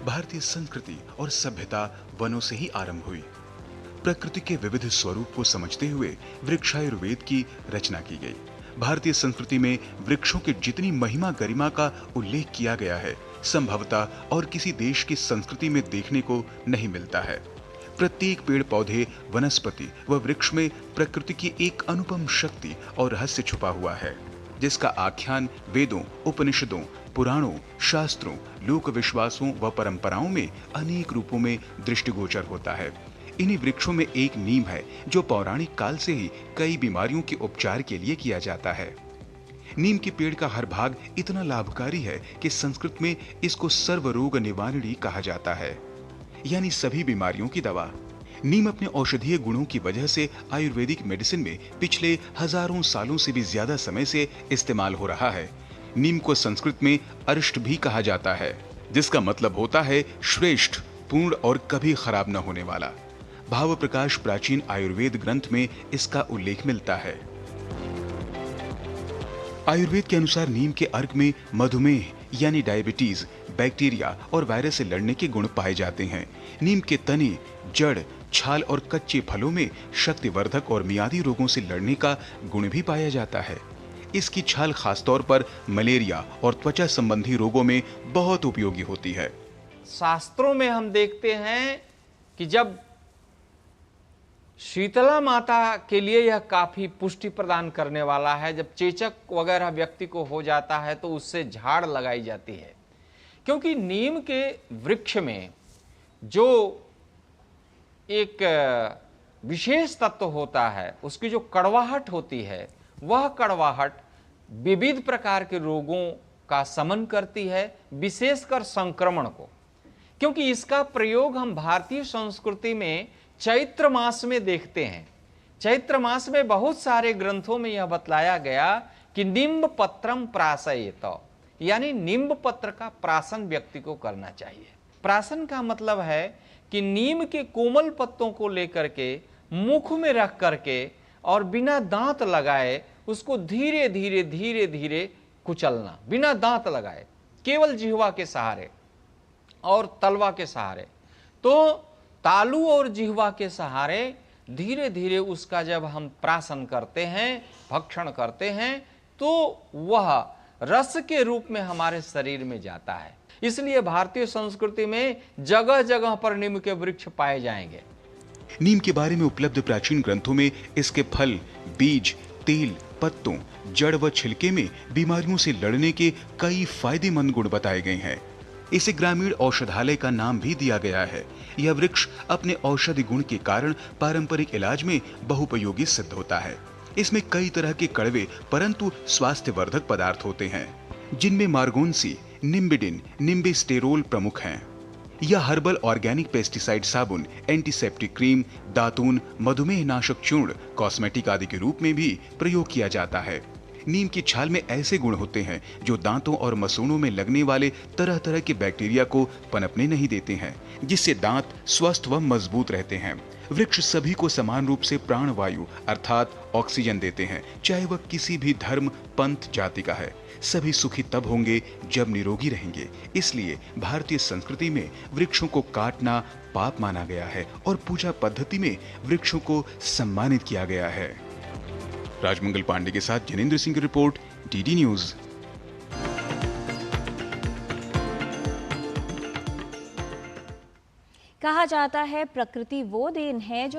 भारतीय संस्कृति और सभ्यता वनों से ही आरंभ हुई। प्रकृति के विविध स्वरूप को समझते हुए वृक्षायुर्वेद की रचना की गई। भारतीय संस्कृति में वृक्षों की जितनी महिमा गरिमा का उल्लेख किया गया है, संभवतः और किसी देश की संस्कृति में देखने को नहीं मिलता है। प्रत्येक पेड़ पौधे, वनस्पति व वृक्ष में प्रकृति की एक अनुपम शक्ति और रहस्य छुपा हुआ है, जिसका आख्यान वेदों, उपनिषदों, पुराणों, शास्त्रों, लोक विश्वासों व परंपराओं में अनेक रूपों में दृष्टिगोचर होता है। इन्हीं वृक्षों में एक नीम है, जो पौराणिक काल से ही कई बीमारियों के उपचार के लिए किया जाता है। नीम के पेड़ का हर भाग इतना लाभकारी है कि संस्कृत में इसको सर्व रोग निवारणी कहा जाता है, यानी सभी बीमारियों की दवा। नीम अपने औषधीय गुणों की वजह से आयुर्वेदिक मेडिसिन में पिछले हजारों सालों से भी ज्यादा समय से इस्तेमाल हो रहा है। नीम को संस्कृत में अरिष्ट भी कहा जाता है, जिसका मतलब होता है श्रेष्ठ, पूर्ण और कभी खराब न होने वाला। भाव प्रकाश प्राचीन आयुर्वेद ग्रंथ में इसका उल्लेख मिलता है। आयुर्वेद के अनुसार नीम के अर्क में मधुमेह यानी डायबिटीज, बैक्टीरिया और वायरस से लड़ने के गुण पाए जाते हैं। नीम के तने, जड़, छाल और कच्चे फलों में शक्तिवर्धक और मियादी रोगों से लड़ने का गुण भी पाया जाता है। इसकी छाल खासतौर पर मलेरिया और त्वचा संबंधी रोगों में बहुत उपयोगी होती है। शास्त्रों में हम देखते हैं कि जब शीतला माता के लिए यह काफी पुष्टि प्रदान करने वाला है, जब चेचक वगैरह व्यक्ति को हो जाता है तो उससे झाड़ लगाई जाती है, क्योंकि नीम के वृक्ष में जो एक विशेष तत्व होता है, उसकी जो कड़वाहट होती है, वह कड़वाहट विविध प्रकार के रोगों का शमन करती है, विशेषकर संक्रमण को। क्योंकि इसका प्रयोग हम भारतीय संस्कृति में चैत्र मास में देखते हैं। चैत्र मास में बहुत सारे ग्रंथों में यह बतलाया गया कि निम्ब पत्रम प्राशयेत, यानी नींब पत्र का प्राशन व्यक्ति को करना चाहिए। प्राशन का मतलब है कि नीम के कोमल पत्तों को लेकर के मुख में रख करके और बिना दांत लगाए उसको धीरे धीरे धीरे धीरे कुचलना, बिना दांत लगाए, केवल जिह्वा के सहारे और तलवा के सहारे। तो तालू और जिह्वा के सहारे धीरे धीरे उसका जब हम प्राशन करते हैं, भक्षण करते हैं, तो वह रस के रूप में हमारे शरीर में जाता है। इसलिए भारतीय संस्कृति में जगह जगह पर नीम के वृक्ष पाए जाएंगे। नीम के बारे में उपलब्ध प्राचीन ग्रंथों में इसके फल, बीज, तेल, पत्तों, जड़ व छिलके में बीमारियों से लड़ने के कई फायदेमंद गुण बताए गए हैं। इसे ग्रामीण औषधालय का नाम भी दिया गया है। यह वृक्ष अपने औषधि गुण के कारण पारंपरिक इलाज में बहुपयोगी सिद्ध होता है। इसमें कई तरह के कड़वे परंतु स्वास्थ्यवर्धक पदार्थ होते हैं, जिनमें मार्गोनसी, निम्बिडिन, निम्बिस्टेरोल प्रमुख हैं। यह हर्बल ऑर्गेनिक पेस्टिसाइड साबुन, एंटीसेप्टिक क्रीम, दातून, मधुमेह नाशक चूर्ण, कॉस्मेटिक आदि के रूप में भी प्रयोग किया जाता है। नीम की छाल में ऐसे गुण होते हैं जो दांतों और मसूड़ों में लगने वाले तरह तरह के बैक्टीरिया को पनपने नहीं देते हैं, जिससे दांत स्वस्थ व मजबूत रहते हैं। वृक्ष सभी को समान रूप से प्राणवायु अर्थात ऑक्सीजन देते हैं, चाहे वह किसी भी धर्म, पंथ, जाति का है। सभी सुखी तब होंगे जब निरोगी रहेंगे। इसलिए भारतीय संस्कृति में वृक्षों को काटना पाप माना गया है और पूजा पद्धति में वृक्षों को सम्मानित किया गया है। राजमंगल पांडे के साथ जिनेंद्र सिंह की रिपोर्ट, डीडी न्यूज। कहा जाता है प्रकृति वो देन है जो